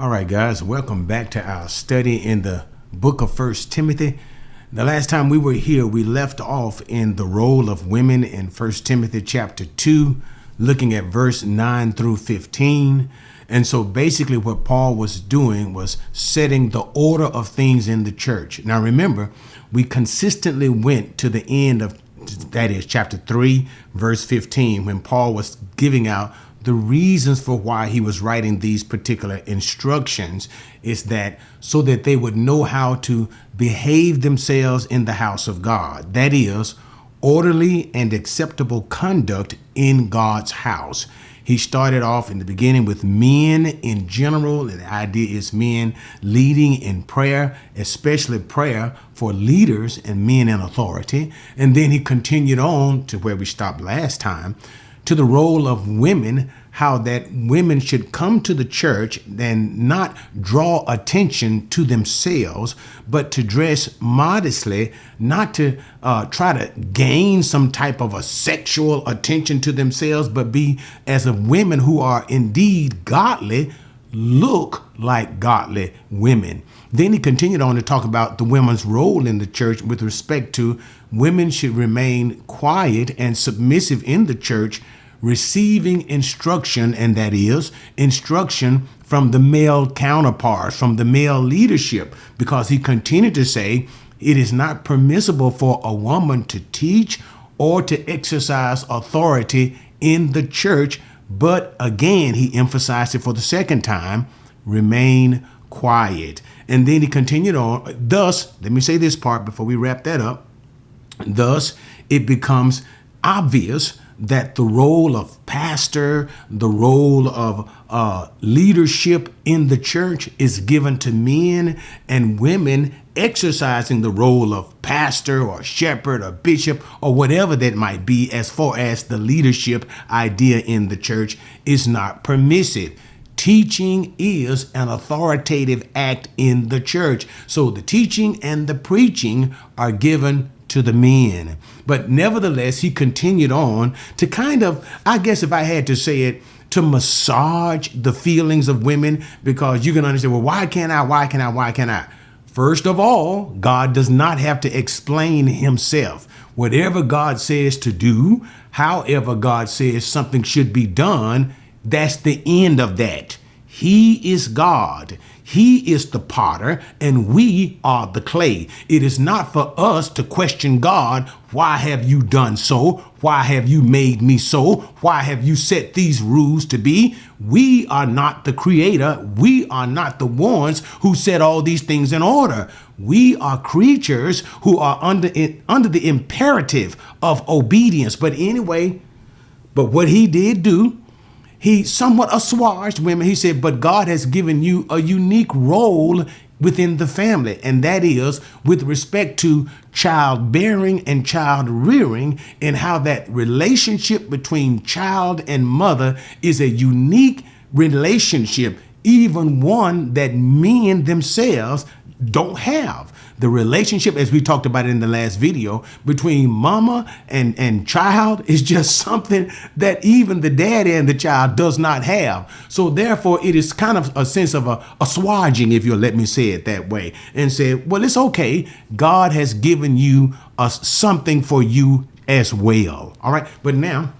All right, guys, welcome back to our study in the book of 1 Timothy. The last time we were here, we left off in the role of women in 1 Timothy chapter 2, looking at verse 9 through 15. And so basically what Paul was doing was setting the order of things in the church. Now remember, we consistently went to the end of, that is chapter 3, verse 15, when Paul was giving out the reasons for why he was writing these particular instructions is that so that they would know how to behave themselves in the house of God. That is, orderly and acceptable conduct in God's house. He started off in the beginning with men in general. The idea is men leading in prayer, especially prayer for leaders and men in authority. And then he continued on to where we stopped last time, to the role of women, how that women should come to the church and not draw attention to themselves, but to dress modestly, not to try to gain some type of a sexual attention to themselves, but be as of women who are indeed godly, look like godly women. Then he continued on to talk about the women's role in the church with respect to women should remain quiet and submissive in the church, receiving instruction, and that is instruction from the male counterparts, from the male leadership, because he continued to say it is not permissible for a woman to teach or to exercise authority in the church. But again, he emphasized it for the second time, remain quiet. And then he continued on. Thus, let me say this part before we wrap that up. Thus, it becomes obvious that the role of pastor, the role of leadership in the church is given to men, and women exercising the role of pastor or shepherd or bishop or whatever that might be as far as the leadership idea in the church is not permissive. Teaching is an authoritative act in the church. So the teaching and the preaching are given to the men. But nevertheless, he continued on to kind of, I guess if I had to say it, to massage the feelings of women, because you can understand, well, why can't I? First of all, God does not have to explain himself. Whatever God says to do, however God says something should be done, that's the end of that. He is God. He is the potter and we are the clay. It is not for us to question God. Why have you done so? Why have you made me so? Why have you set these rules to be? We are not the creator. We are not the ones who set all these things in order. We are creatures who are under the imperative of obedience. But anyway, what he did do, he somewhat assuaged women. He said, but God has given you a unique role within the family, and that is with respect to childbearing and child rearing, and how that relationship between child and mother is a unique relationship, even one that men themselves don't have. The relationship, as we talked about in the last video, between mama and child is just something that even the daddy and the child does not have. So therefore, it is kind of a sense of a assuaging, if you'll let me say it that way, and say, well, it's okay. God has given you something for you as well. All right. But now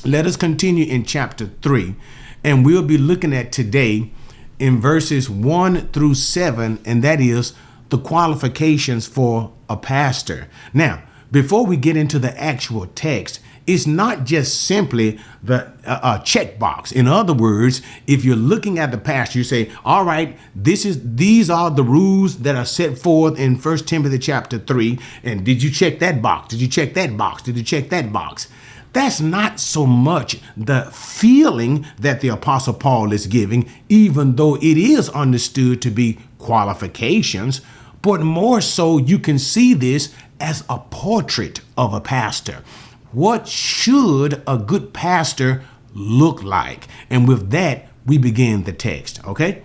let us continue in chapter 3, and we'll be looking at today in verses 1 through 7, and that is the qualifications for a pastor. Now, before we get into the actual text, it's not just simply the checkbox. In other words, if you're looking at the pastor, you say, all right, these are the rules that are set forth in 1 Timothy chapter 3. And did you check that box? Did you check that box? Did you check that box? That's not so much the feeling that the Apostle Paul is giving, even though it is understood to be qualifications, but more so you can see this as a portrait of a pastor. What should a good pastor look like? And with that, we begin the text, okay?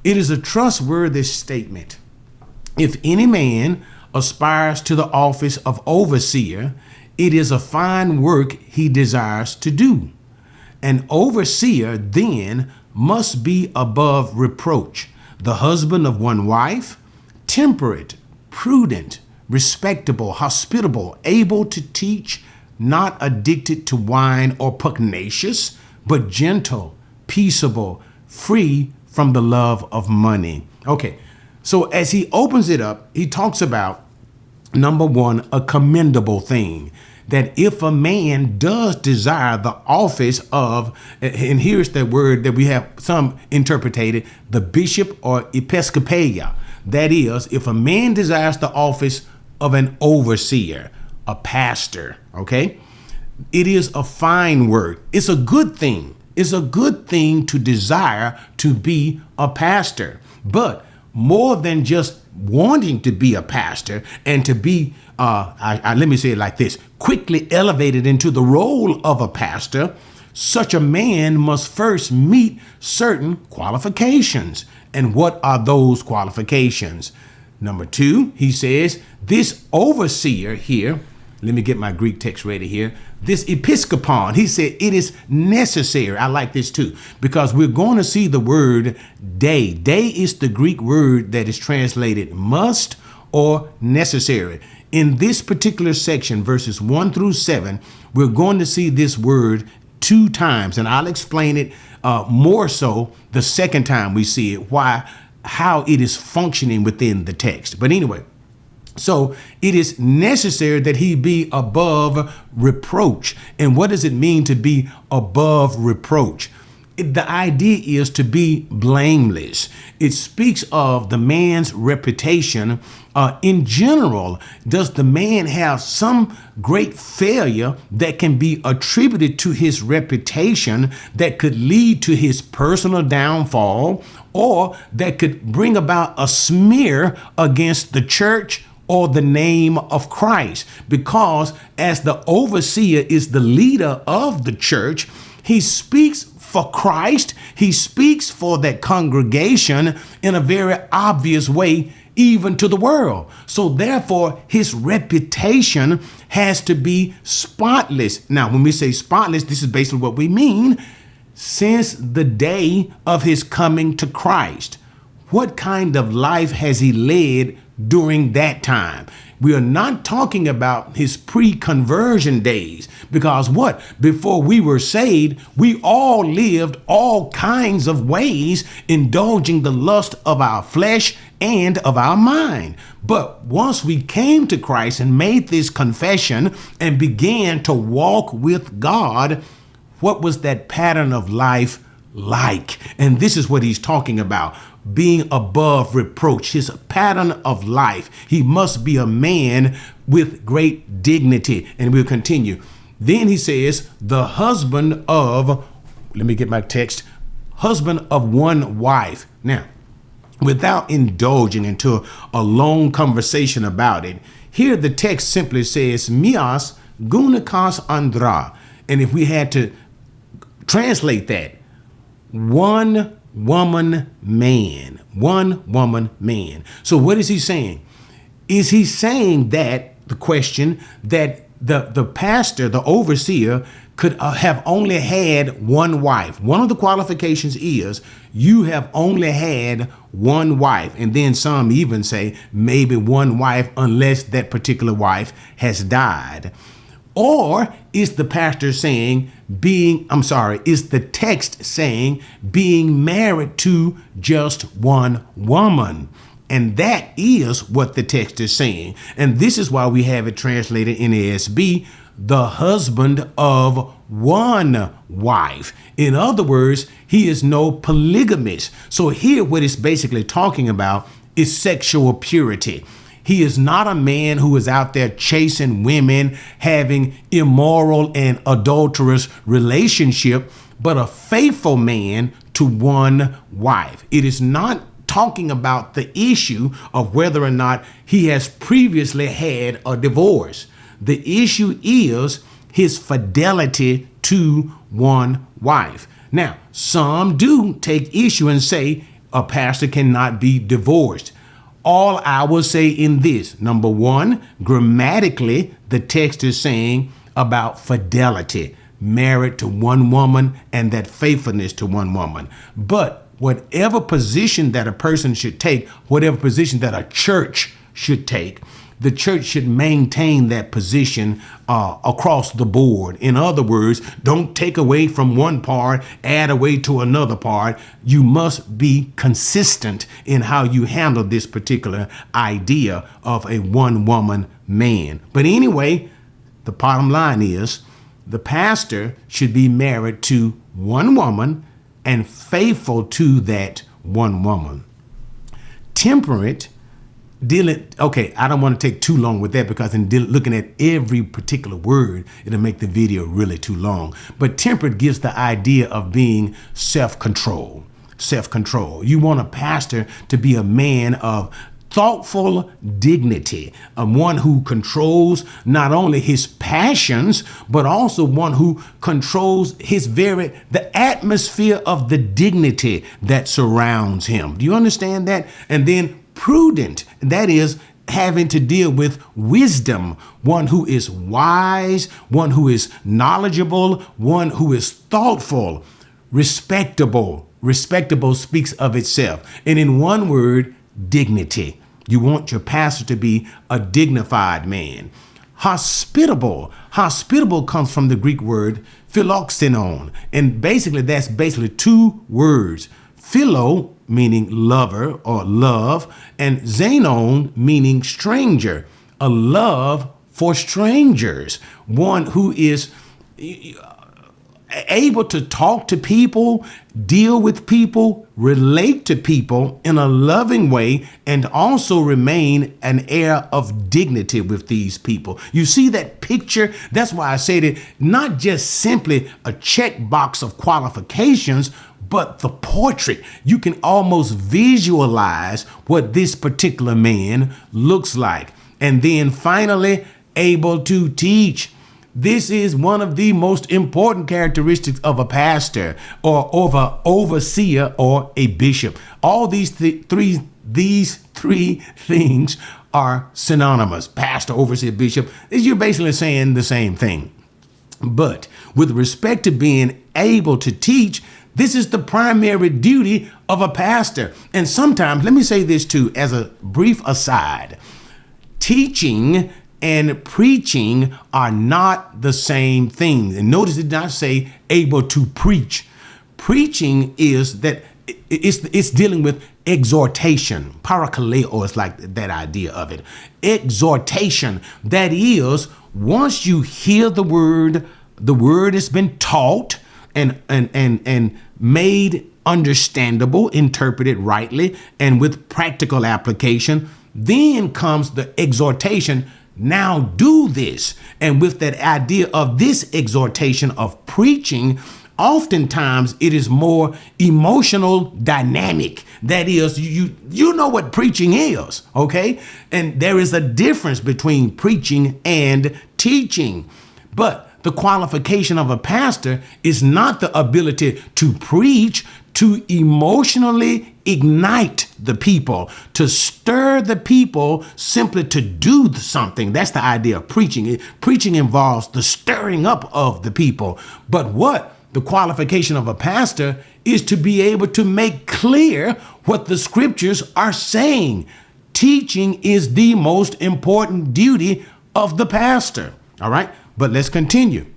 It is a trustworthy statement. If any man aspires to the office of overseer, it is a fine work he desires to do. An overseer then must be above reproach, the husband of one wife, temperate, prudent, respectable, hospitable, able to teach, not addicted to wine or pugnacious, but gentle, peaceable, free from the love of money. Okay, so as he opens it up, he talks about, number one, a commendable thing. That if a man does desire the office of, and here's the word that we have some interpreted, the bishop or episcopalia. That is, if a man desires the office of an overseer, a pastor, okay? It is a fine word. It's a good thing. It's a good thing to desire to be a pastor. But more than just wanting to be a pastor and to be, let me say it like this, quickly elevated into the role of a pastor, such a man must first meet certain qualifications. And what are those qualifications? Number two, he says, this overseer here, let me get my Greek text ready here. This episkopon, he said it is necessary. I like this too, because we're going to see the word day. Day is the Greek word that is translated must or necessary. In this particular section, verses 1 through 7, we're going to see this word 2 times, and I'll explain it more so the second time we see it, how it is functioning within the text. But anyway, so it is necessary that he be above reproach. And what does it mean to be above reproach? The idea is to be blameless. It speaks of the man's reputation. In general, does the man have some great failure that can be attributed to his reputation that could lead to his personal downfall, or that could bring about a smear against the church or the name of Christ? Because as the overseer is the leader of the church, he speaks for Christ. He speaks for that congregation in a very obvious way, even to the world. So therefore, his reputation has to be spotless. Now, when we say spotless, this is basically what we mean. Since the day of his coming to Christ, what kind of life has he led during that time? We are not talking about his pre-conversion days, because before we were saved, we all lived all kinds of ways, indulging the lust of our flesh and of our mind. But once we came to Christ and made this confession and began to walk with God, what was that pattern of life like? And this is what he's talking about. Being above reproach, his pattern of life. He must be a man with great dignity. And we'll continue. Then he says, the husband of, let me get my text, husband of one wife. Now, without indulging into a long conversation about it, here the text simply says, mias gunikos andra. And if we had to translate that, one woman man. So what is he saying? Is he saying that, the question, that the pastor, the overseer, could have only had one wife? One of the qualifications is you have only had one wife. And then some even say maybe one wife unless that particular wife has died. Or is the pastor saying is the text saying being married to just one woman? And that is what the text is saying. And this is why we have it translated in ASB, the husband of one wife. In other words, he is no polygamist. So here what it's basically talking about is sexual purity. He is not a man who is out there chasing women, having immoral and adulterous relationship, but a faithful man to one wife. It is not talking about the issue of whether or not he has previously had a divorce. The issue is his fidelity to one wife. Now, some do take issue and say a pastor cannot be divorced. All I will say in this, number one, grammatically, the text is saying about fidelity, married to one woman and that faithfulness to one woman. But whatever position that a person should take, whatever position that a church should take, the church should maintain that position across the board. In other words, don't take away from one part, add away to another part. You must be consistent in how you handle this particular idea of a one-woman man. But anyway, the bottom line is the pastor should be married to one woman and faithful to that one woman. Temperate, I don't want to take too long with that because in looking at every particular word, it'll make the video really too long. But temperate gives the idea of being self-control. Self-control. You want a pastor to be a man of thoughtful dignity, one who controls not only his passions, but also one who controls the atmosphere of the dignity that surrounds him. Do you understand that? And then prudent, that is having to deal with wisdom, one who is wise, one who is knowledgeable, one who is thoughtful. Respectable speaks of itself. And in one word, dignity. You want your pastor to be a dignified man. Hospitable comes from the Greek word philoxenon. And that's two words. Philo, meaning lover or love, and xenon, meaning stranger. A love for strangers. One who is able to talk to people, deal with people, relate to people in a loving way, and also remain an air of dignity with these people. You see that picture? That's why I say that not just simply a checkbox of qualifications, but the portrait. You can almost visualize what this particular man looks like. And then finally, able to teach. This is one of the most important characteristics of a pastor or of an overseer or a bishop. All these three things are synonymous. Pastor, overseer, bishop. You're basically saying the same thing. But with respect to being able to teach, this is the primary duty of a pastor. And sometimes, let me say this too, as a brief aside, teaching and preaching are not the same thing. And notice it did not say able to preach. Preaching is that it's dealing with exhortation. Parakaleo is like that idea of it. Exhortation. That is, once you hear the word has been taught and made understandable, interpreted rightly, and with practical application, then comes the exhortation. Now do this. And with that idea of this exhortation of preaching, oftentimes it is more emotional dynamic. That is, you know what preaching is, okay? And there is a difference between preaching and teaching. But the qualification of a pastor is not the ability to preach, to emotionally ignite the people, to stir the people simply to do something. That's the idea of preaching. Preaching involves the stirring up of the people. But what the qualification of a pastor is to be able to make clear what the scriptures are saying. Teaching is the most important duty of the pastor. All right, but let's continue.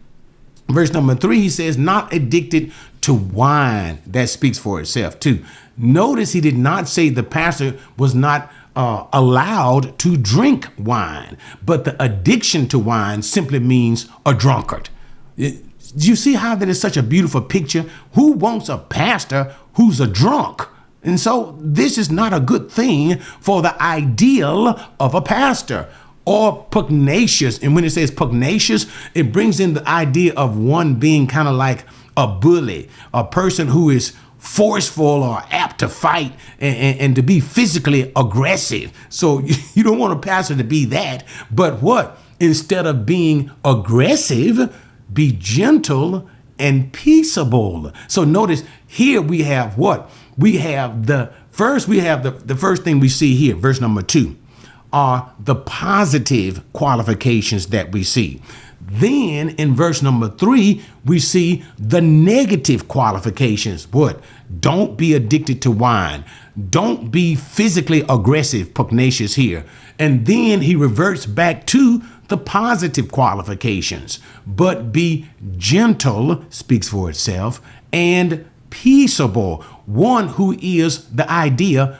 Verse number 3, he says, not addicted to wine. That speaks for itself too. Notice he did not say the pastor was not allowed to drink wine, but the addiction to wine simply means a drunkard. Do you see how that is such a beautiful picture? Who wants a pastor who's a drunk? And so this is not a good thing for the ideal of a pastor. Or pugnacious. And when it says pugnacious, it brings in the idea of one being kind of like a bully, a person who is forceful or apt to fight and to be physically aggressive. So you don't want a pastor to be that. But what? Instead of being aggressive, be gentle and peaceable. So notice here we have what? We have the first thing we see here, verse number 2. Are the positive qualifications that we see. Then in verse number 3, we see the negative qualifications. What? Don't be addicted to wine. Don't be physically aggressive, pugnacious here. And then he reverts back to the positive qualifications. But be gentle, speaks for itself, and peaceable. One who is the idea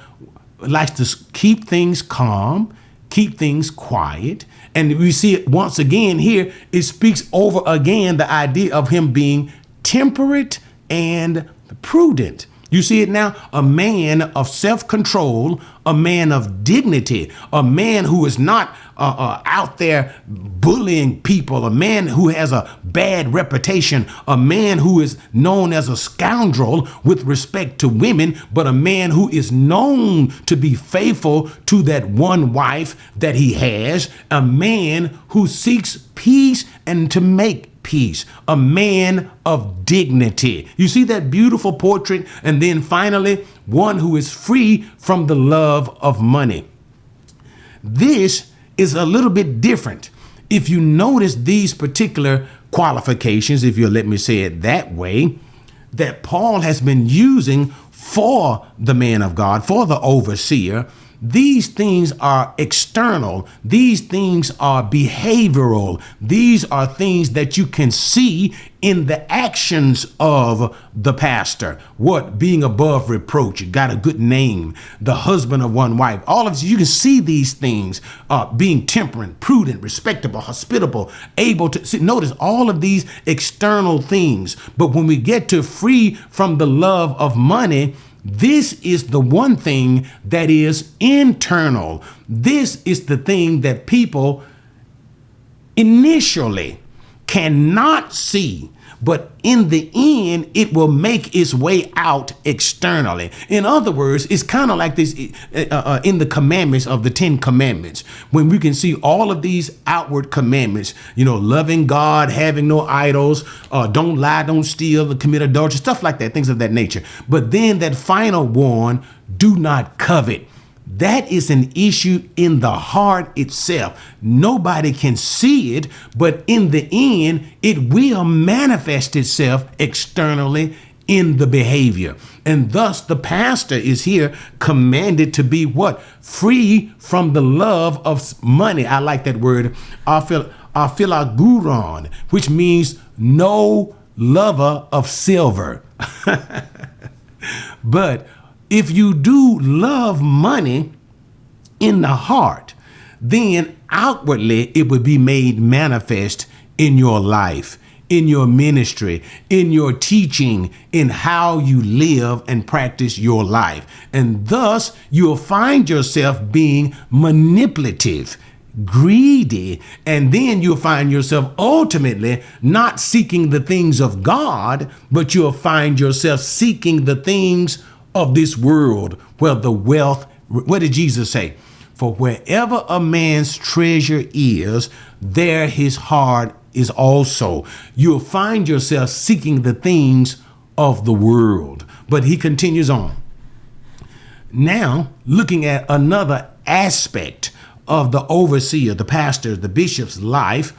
likes to keep things calm, keep things quiet. And we see it once again here. It speaks over again the idea of him being temperate and prudent. You see it now, a man of self-control, a man of dignity, a man who is not out there bullying people, a man who has a bad reputation, a man who is known as a scoundrel with respect to women, but a man who is known to be faithful to that one wife that he has, a man who seeks peace and to make peace, a man of dignity. You see that beautiful portrait? And then finally, one who is free from the love of money. This is a little bit different. If you notice these particular qualifications, if you'll let me say it that way, that Paul has been using for the man of God, for the overseer, these things are external. These things are behavioral. These are things that you can see in the actions of the pastor. What? Being above reproach, got a good name, the husband of one wife. All of this, you can see these things, being temperate, prudent, respectable, hospitable, able to see. Notice all of these external things. But when we get to free from the love of money, this is the one thing that is internal. This is the thing that people initially cannot see, but in the end, it will make its way out externally. In other words, it's kind of like this in the commandments of the 10 commandments, when we can see all of these outward commandments, loving God, having no idols, don't lie, don't steal, commit adultery, stuff like that, things of that nature. But then that final one, do not covet. That is an issue in the heart itself. Nobody can see it, but in the end, it will manifest itself externally in the behavior. And thus the pastor is here commanded to be what? Free from the love of money. I like that word, aphilaguron, which means no lover of silver. But if you do love money in the heart, then outwardly it would be made manifest in your life, in your ministry, in your teaching, in how you live and practice your life. And thus you'll find yourself being manipulative, greedy, and then you'll find yourself ultimately not seeking the things of God, but you'll find yourself seeking the things of this world, where the wealth, what did Jesus say? For wherever a man's treasure is, there his heart is also. You'll find yourself seeking the things of the world. But he continues on. Now, looking at another aspect of the overseer, the pastor, the bishop's life,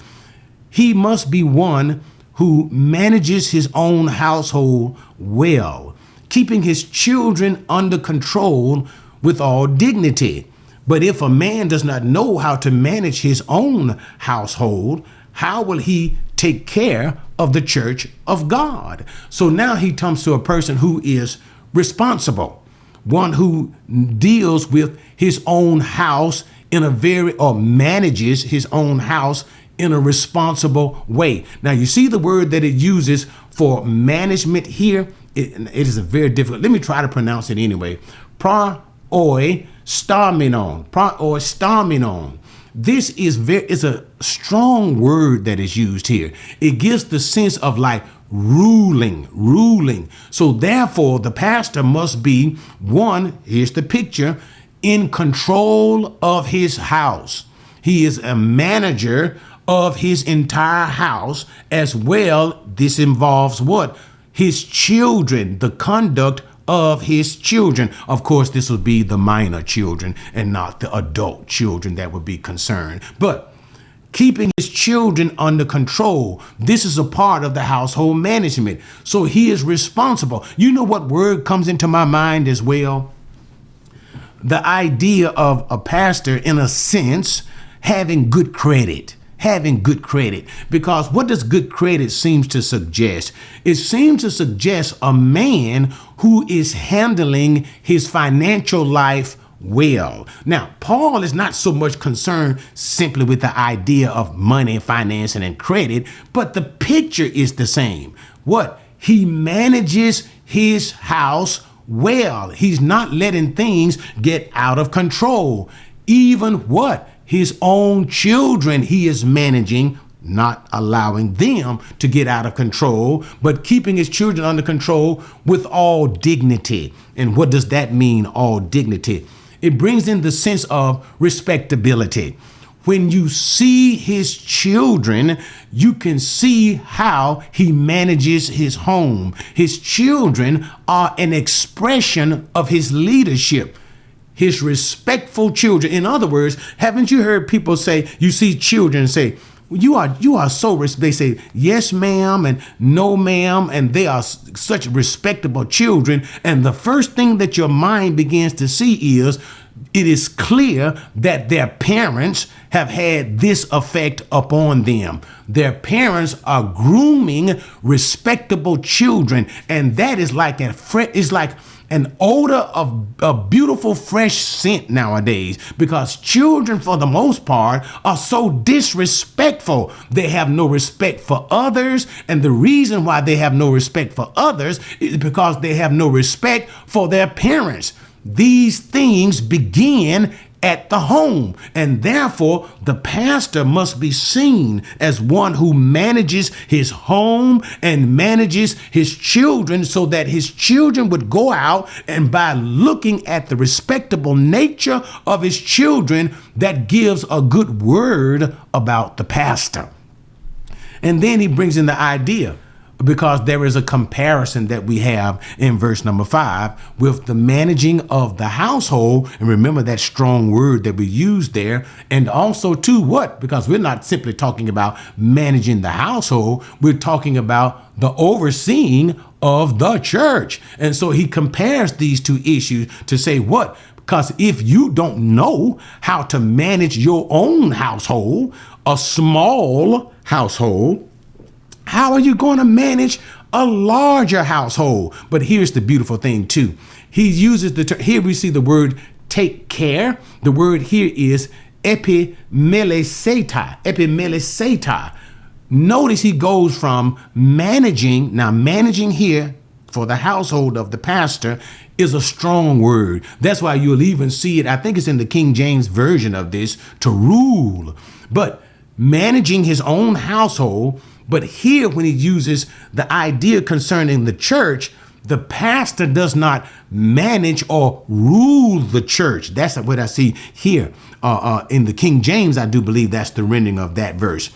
he must be one who manages his own household well, keeping his children under control with all dignity. But if a man does not know how to manage his own household, how will he take care of the church of God? So now he comes to a person who is responsible, one who deals with his own house manages his own house in a responsible way. Now you see the word that it uses for management here. It is a very difficult. Let me try to pronounce it anyway. Proistaminon. This is a strong word that is used here. It gives the sense of like ruling. So therefore, the pastor must be one, here's the picture, in control of his house. He is a manager of his entire house as well. This involves what? His children, the conduct of his children. Of course, this would be the minor children and not the adult children that would be concerned. But keeping his children under control. This is a part of the household management. So he is responsible. You know what word comes into my mind as well? The idea of a pastor, in a sense, having good credit. Having good credit. Because what does good credit seems to suggest? It seems to suggest a man who is handling his financial life well. Now, Paul is not so much concerned simply with the idea of money, financing, and credit, but the picture is the same. What? He manages his house well. He's not letting things get out of control. Even what? His own children he is managing, not allowing them to get out of control, but keeping his children under control with all dignity. And what does that mean, all dignity? It brings in the sense of respectability. When you see his children, you can see how he manages his home. His children are an expression of his leadership. His respectful children. In other words, haven't you heard people say, you see children say, you are so, they say, yes, ma'am, and no, ma'am, and they are such respectable children. And the first thing that your mind begins to see is, it is clear that their parents have had this effect upon them. Their parents are grooming respectable children, and that is like an odor of a beautiful fresh scent nowadays, because children for the most part are so disrespectful. They have no respect for others, and the reason why they have no respect for others is because they have no respect for their parents. These things begin at the home, and therefore the pastor must be seen as one who manages his home and manages his children, so that his children would go out, and by looking at the respectable nature of his children, that gives a good word about the pastor. And then he brings in the idea, because there is a comparison that we have in verse number 5 with the managing of the household. And remember that strong word that we use there. And also too, what? Because we're not simply talking about managing the household. We're talking about the overseeing of the church. And so he compares these two issues to say what? Because if you don't know how to manage your own household, a small household, how are you going to manage a larger household? But here's the beautiful thing too. He uses the term, here we see the word take care. The word here is epimeleseta. Notice he goes from managing. Now managing here for the household of the pastor is a strong word. That's why you'll even see it. I think it's in the King James version of this, to rule. But managing his own household. But here, when he uses the idea concerning the church, the pastor does not manage or rule the church. That's what I see here in the King James. I do believe that's the rendering of that verse.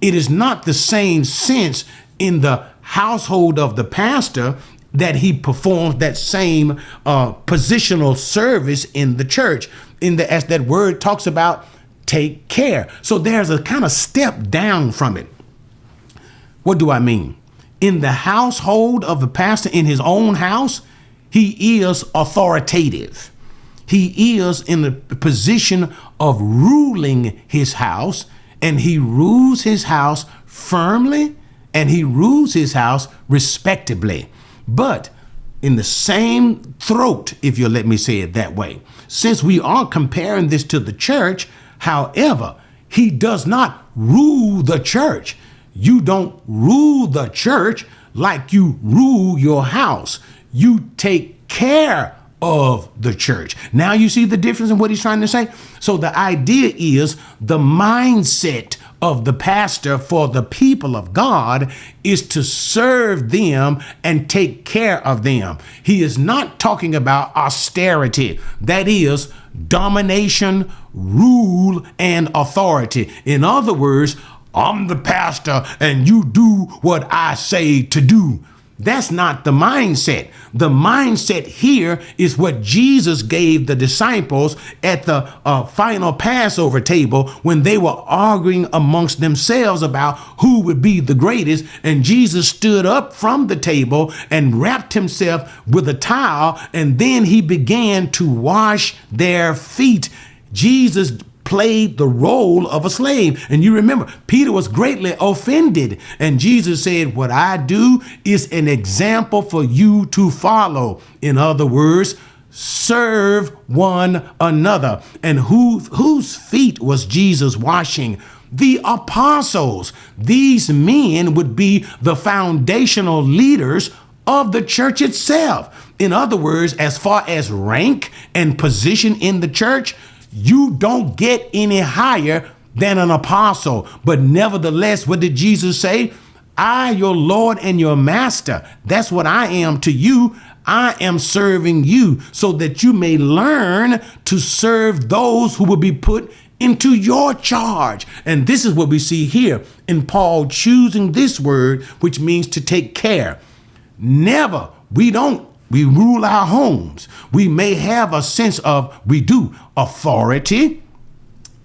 It is not the same sense in the household of the pastor that he performs that same positional service in the church. As that word talks about, take care. So there's a kind of step down from it. What do I mean? In the household of the pastor, in his own house, he is authoritative. He is in the position of ruling his house, and he rules his house firmly, and he rules his house respectably. But in the same throat, if you'll let me say it that way, since we are comparing this to the church, however, he does not rule the church. You don't rule the church like you rule your house. You take care of the church. Now you see the difference in what he's trying to say? So the idea is the mindset of the pastor for the people of God is to serve them and take care of them. He is not talking about austerity. That is domination, rule, and authority. In other words, I'm the pastor and you do what I say to do. That's not the mindset. The mindset here is what Jesus gave the disciples at the final Passover table when they were arguing amongst themselves about who would be the greatest. And Jesus stood up from the table and wrapped himself with a towel, and then he began to wash their feet. Jesus played the role of a slave. And you remember, Peter was greatly offended. And Jesus said, what I do is an example for you to follow. In other words, serve one another. And whose feet was Jesus washing? The apostles. These men would be the foundational leaders of the church itself. In other words, as far as rank and position in the church, you don't get any higher than an apostle. But nevertheless, what did Jesus say? I, your Lord and your master, that's what I am to you. I am serving you so that you may learn to serve those who will be put into your charge. And this is what we see here in Paul choosing this word, which means to take care. Never, we rule our homes. We may have a sense of, we do, authority,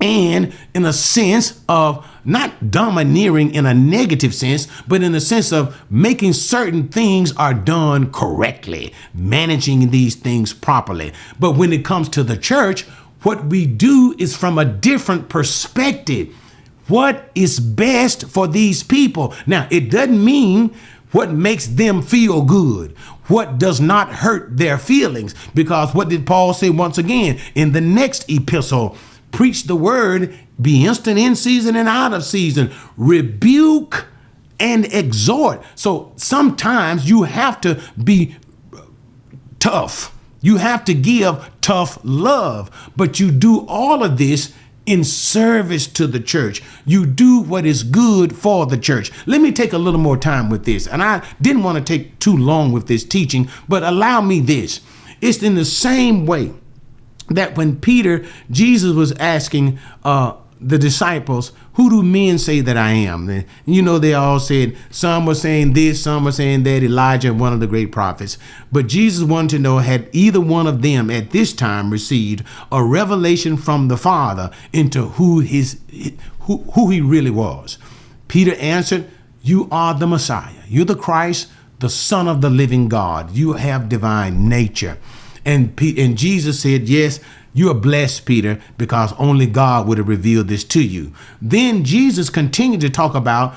and in a sense of not domineering in a negative sense, but in a sense of making certain things are done correctly, managing these things properly. But when it comes to the church, what we do is from a different perspective. What is best for these people? Now, it doesn't mean what makes them feel good, what does not hurt their feelings. Because what did Paul say once again in the next epistle? Preach the word, be instant in season and out of season, rebuke and exhort. So sometimes you have to be tough. You have to give tough love, but you do all of this in service to the church. You do what is good for the church. Let me take a little more time with this. And I didn't want to take too long with this teaching, but allow me this. It's in the same way that when Jesus was asking the disciples, who do men say that I am? And, they all said, some were saying this, some were saying that, Elijah, one of the great prophets. But Jesus wanted to know, had either one of them at this time received a revelation from the Father into who he really was? Peter answered, you are the Messiah. You're the Christ, the Son of the living God. You have divine nature. And Jesus said, yes, you are blessed, Peter, because only God would have revealed this to you. Then Jesus continued to talk about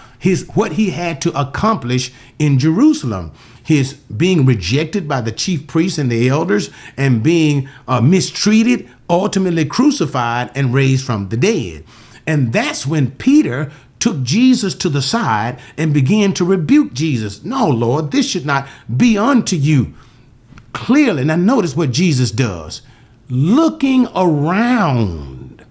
what he had to accomplish in Jerusalem. His being rejected by the chief priests and the elders and being mistreated, ultimately crucified and raised from the dead. And that's when Peter took Jesus to the side and began to rebuke Jesus. No, Lord, this should not be unto you. Clearly, now notice what Jesus does. Looking around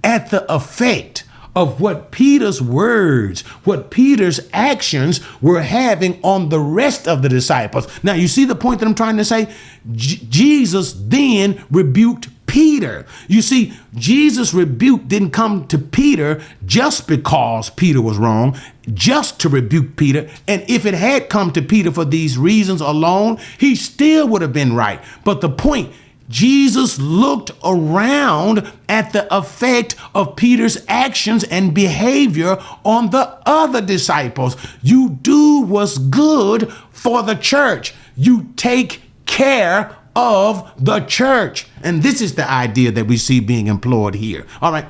at the effect of what Peter's words, what Peter's actions were having on the rest of the disciples. Now, you see the point that I'm trying to say? Jesus then rebuked Peter. You see, Jesus' rebuke didn't come to Peter just because Peter was wrong, just to rebuke Peter. And if it had come to Peter for these reasons alone, he still would have been right. But the point, Jesus looked around at the effect of Peter's actions and behavior on the other disciples. You do what's good for the church. You take care of the church. And this is the idea that we see being employed here. All right,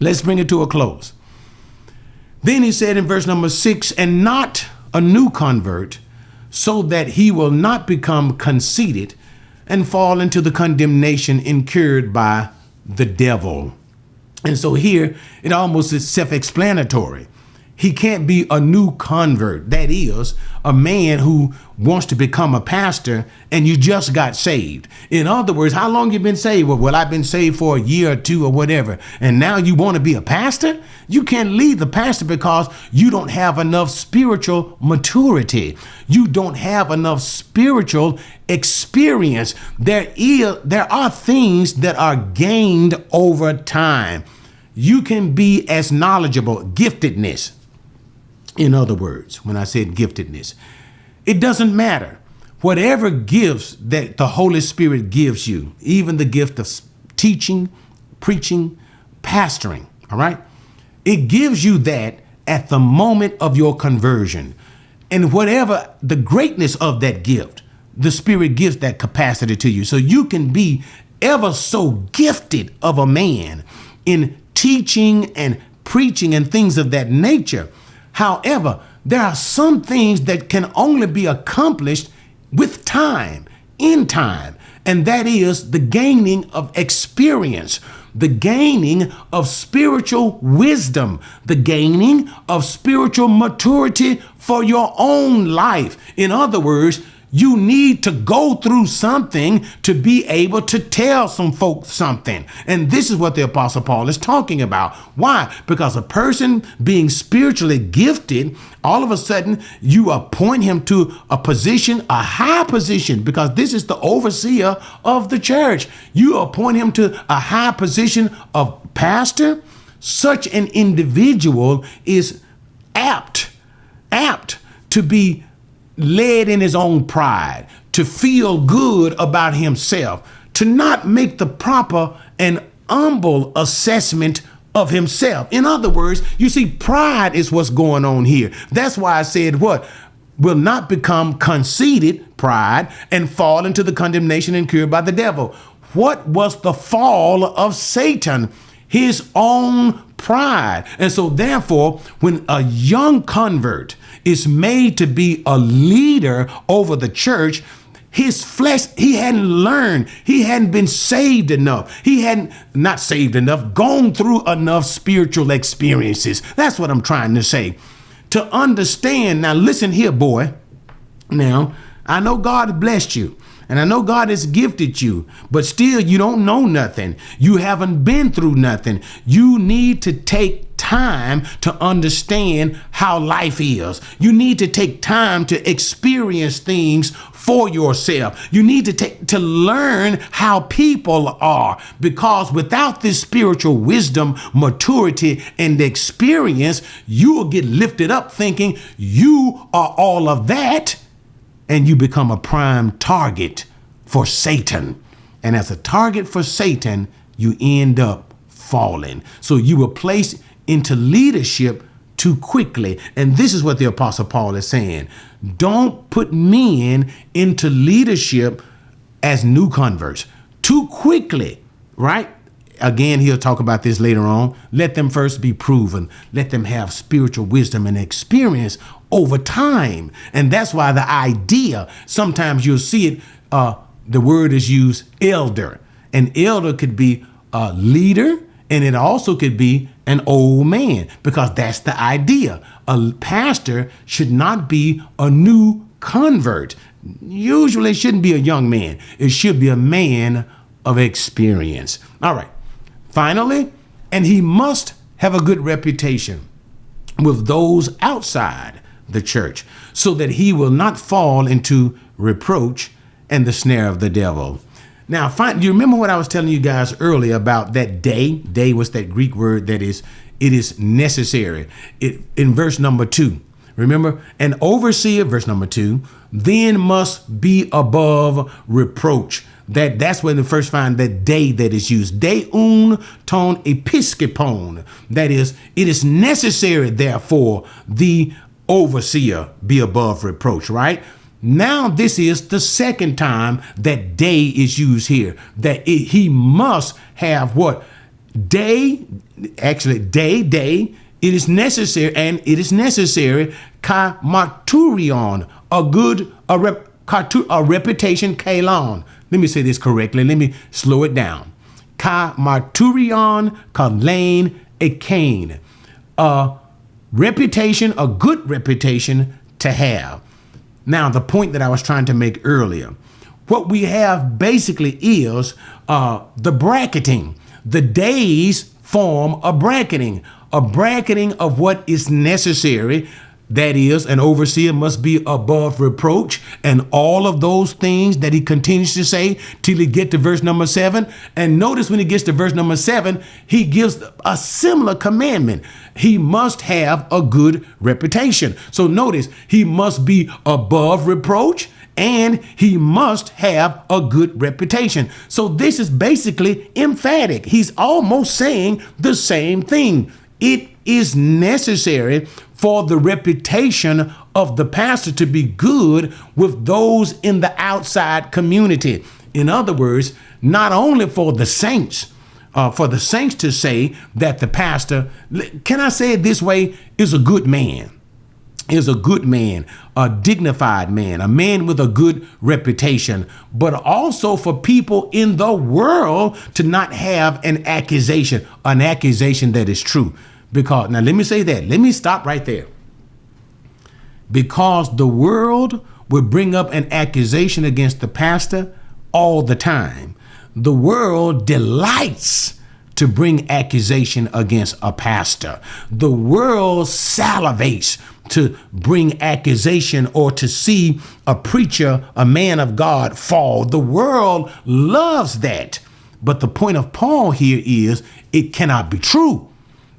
let's bring it to a close. Then he said in verse number 6, and not a new convert, so that he will not become conceited and fall into the condemnation incurred by the devil. And so here it almost is self-explanatory. He can't be a new convert. That is, a man who wants to become a pastor and you just got saved. In other words, how long you been saved? Well, I've been saved for a year or two or whatever. And now you want to be a pastor? You can't leave the pastor because you don't have enough spiritual maturity. You don't have enough spiritual experience. There are things that are gained over time. You can be as knowledgeable, giftedness. In other words, when I said giftedness, It doesn't matter. Whatever gifts that the Holy Spirit gives you, even the gift of teaching, preaching, pastoring, all right? It gives you that at the moment of your conversion. And whatever the greatness of that gift, the Spirit gives that capacity to you. So you can be ever so gifted of a man in teaching and preaching and things of that nature. However, there are some things that can only be accomplished with time, in time, and that is the gaining of experience, the gaining of spiritual wisdom, the gaining of spiritual maturity for your own life. In other words, you need to go through something to be able to tell some folks something. And this is what the Apostle Paul is talking about. Why? Because a person being spiritually gifted, all of a sudden you appoint him to a position, a high position, because this is the overseer of the church. You appoint him to a high position of pastor. Such an individual is apt to be led in his own pride, to feel good about himself, to not make the proper and humble assessment of himself. In other words, you see, pride is what's going on here. That's why I said what? Will not become conceited, pride, and fall into the condemnation incurred by the devil. What was the fall of Satan? His own pride. And so therefore, when a young convert is made to be a leader over the church, his flesh, he hadn't learned, he hadn't been saved enough. He hadn't, not saved enough, gone through enough spiritual experiences. That's what I'm trying to say. To understand, now listen here, boy. Now, I know God blessed you. And I know God has gifted you, but still you don't know nothing. You haven't been through nothing. You need to take time to understand how life is. You need to take time to experience things for yourself. You need to learn how people are, because without this spiritual wisdom, maturity, and experience, you will get lifted up thinking you are all of that. And you become a prime target for Satan. And as a target for Satan, you end up falling. So you were placed into leadership too quickly. And this is what the Apostle Paul is saying. Don't put men into leadership as new converts too quickly, right? Again, he'll talk about this later on. Let them first be proven. Let them have spiritual wisdom and experience over time. And that's why the idea, sometimes you'll see it, the word is used elder. An elder could be a leader, and it also could be an old man, because that's the idea. A pastor should not be a new convert. Usually it shouldn't be a young man. It should be a man of experience. All right. Finally, and he must have a good reputation with those outside the church, so that he will not fall into reproach and the snare of the devil. Now, do you remember what I was telling you guys earlier about that day? Day was that Greek word that is, it is necessary. In verse number 2, remember, an overseer, verse number 2, then must be above reproach. That's when the first find that day that is used. Deun ton episkopon. That is, it is necessary, therefore, the overseer be above reproach, right? Now, this is the second time that day is used here, that he must have what? Day, it is necessary, and it is necessary, ka maturion, a reputation, kalon. Let me say this correctly. Let me slow it down. Ka marturion, ka lane, a cane. A reputation, a good reputation to have. Now, the point that I was trying to make earlier, what we have basically is the bracketing. The days form a bracketing of what is necessary. That is, an overseer must be above reproach, and all of those things that he continues to say till he get to verse number 7. And notice when he gets to verse number 7, he gives a similar commandment. He must have a good reputation. So notice, he must be above reproach and he must have a good reputation. So this is basically emphatic. He's almost saying the same thing. It is necessary for the reputation of the pastor to be good with those in the outside community. In other words, not only for the saints to say that the pastor, can I say it this way, is a good man, a dignified man, a man with a good reputation, but also for people in the world to not have an accusation that is true. Because, now let me say that, let me stop right there. Because the world will bring up an accusation against the pastor all the time. The world delights to bring accusation against a pastor. The world salivates to bring accusation or to see a preacher, a man of God, fall. The world loves that. But the point of Paul here is it cannot be true.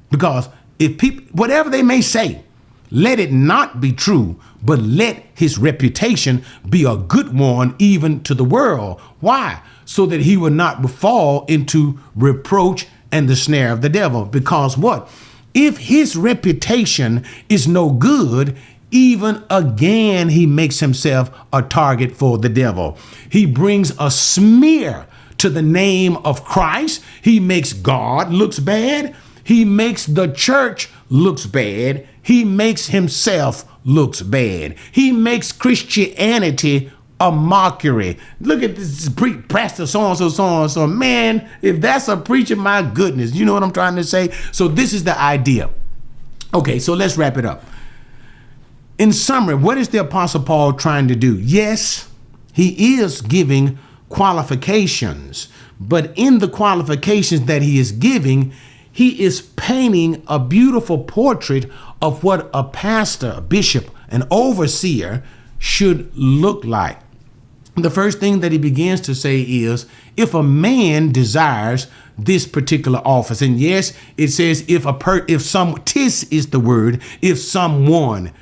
Because if people, whatever they may say, let it not be true, but let his reputation be a good one even to the world. Why? So that he will not fall into reproach and the snare of the devil. Because what? If his reputation is no good, even again, he makes himself a target for the devil. He brings a smear to the name of Christ. He makes God looks bad. He makes the church looks bad. He makes himself looks bad. He makes Christianity a mockery. Look at this pastor so-and-so, so-and-so. Man, if that's a preacher, my goodness. You know what I'm trying to say? So this is the idea. Okay, so let's wrap it up. In summary, what is the Apostle Paul trying to do? Yes, he is giving qualifications, but in the qualifications that he is giving, he is painting a beautiful portrait of what a pastor, a bishop, an overseer should look like. The first thing that he begins to say is, if a man desires this particular office, and yes, it says tis is the word, if someone.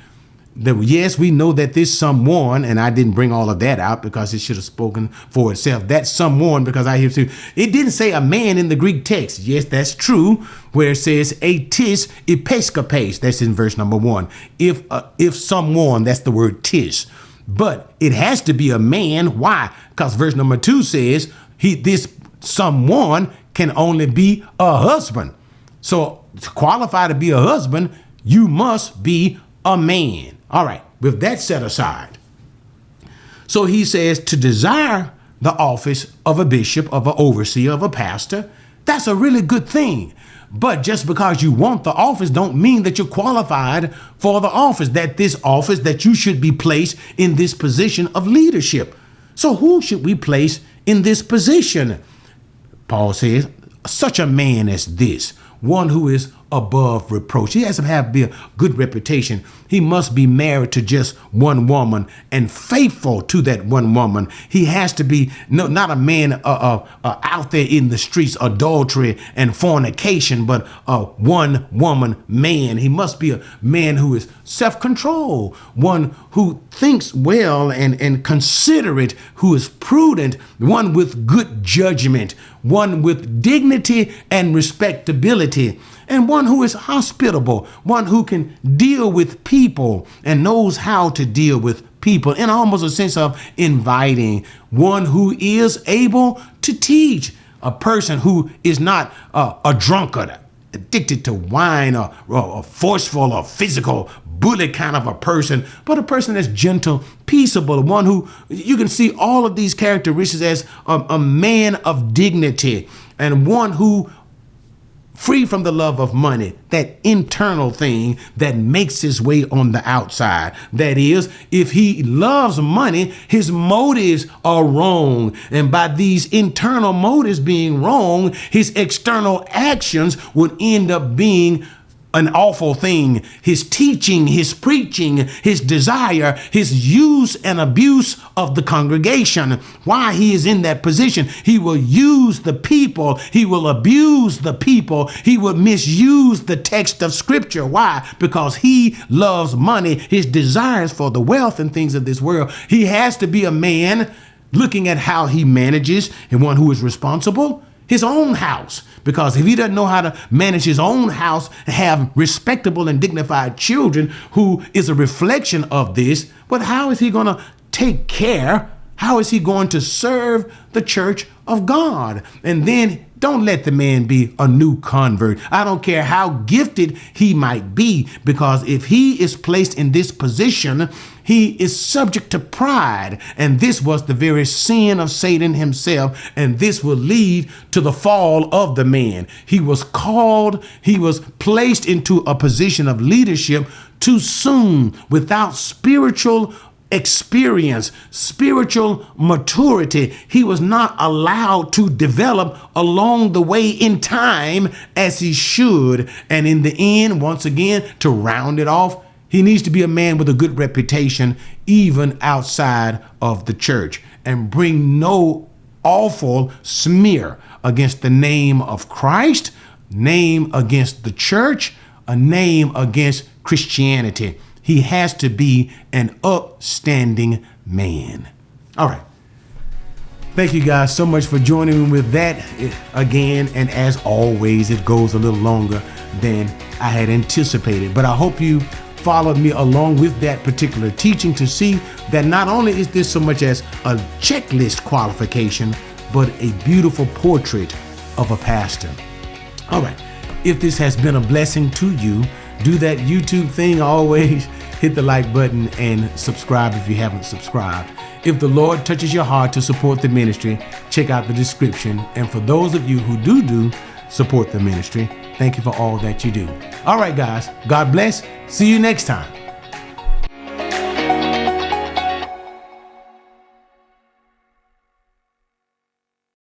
Yes, we know that this someone, and I didn't bring all of that out because it should have spoken for itself. That someone, because I hear it didn't say a man in the Greek text. Yes, that's true, where it says a tis episkopes. That's in verse number 1. If someone, that's the word tis. But it has to be a man. Why? Because verse number 2 says this someone can only be a husband. So to qualify to be a husband, you must be a man. All right, with that set aside. So he says to desire the office of a bishop, of an overseer, of a pastor, that's a really good thing. But just because you want the office don't mean that you're qualified for the office, that you should be placed in this position of leadership. So who should we place in this position? Paul says, such a man as this, one who is above reproach. He has to be a good reputation. He must be married to just one woman and faithful to that one woman. He has to be not a man out there in the streets, adultery and fornication, but a one woman man. He must be a man who is self-controlled, one who thinks well and considerate, who is prudent, one with good judgment, one with dignity and respectability, and one who is hospitable, one who can deal with people and knows how to deal with people in almost a sense of inviting, one who is able to teach, a person who is not a drunkard, addicted to wine, or forceful or physical bully kind of a person, but a person that's gentle, peaceable, one who you can see all of these characteristics as a man of dignity, and one who free from the love of money, that internal thing that makes his way on the outside. That is, if he loves money, his motives are wrong. And by these internal motives being wrong, his external actions would end up being an awful thing. His teaching, his preaching, his desire, his use and abuse of the congregation. Why he is in that position? He will use the people. He will abuse the people. He will misuse the text of scripture. Why? Because he loves money. His desires for the wealth and things of this world. He has to be a man looking at how he manages, and one who is responsible, his own house. Because if he doesn't know how to manage his own house and have respectable and dignified children who is a reflection of this, but how is he going to take care? How is he going to serve the church of God? And then don't let the man be a new convert. I don't care how gifted he might be, because if he is placed in this position, he is subject to pride. And this was the very sin of Satan himself. And this will lead to the fall of the man. He was called, he was placed into a position of leadership too soon, without spiritual experience, spiritual maturity. He was not allowed to develop along the way in time as he should. And in the end, once again, to round it off, he needs to be a man with a good reputation, even outside of the church, and bring no awful smear against the name of Christ, name against the church, a name against Christianity. He has to be an upstanding man. All right. Thank you guys so much for joining me with that again. And as always, it goes a little longer than I had anticipated. But I hope you followed me along with that particular teaching to see that not only is this so much as a checklist qualification, but a beautiful portrait of a pastor. All right. If this has been a blessing to you, do that YouTube thing always. Hit the like button and subscribe if you haven't subscribed. If the Lord touches your heart to support the ministry, check out the description. And for those of you who do support the ministry, thank you for all that you do. All right, guys. God bless. See you next time.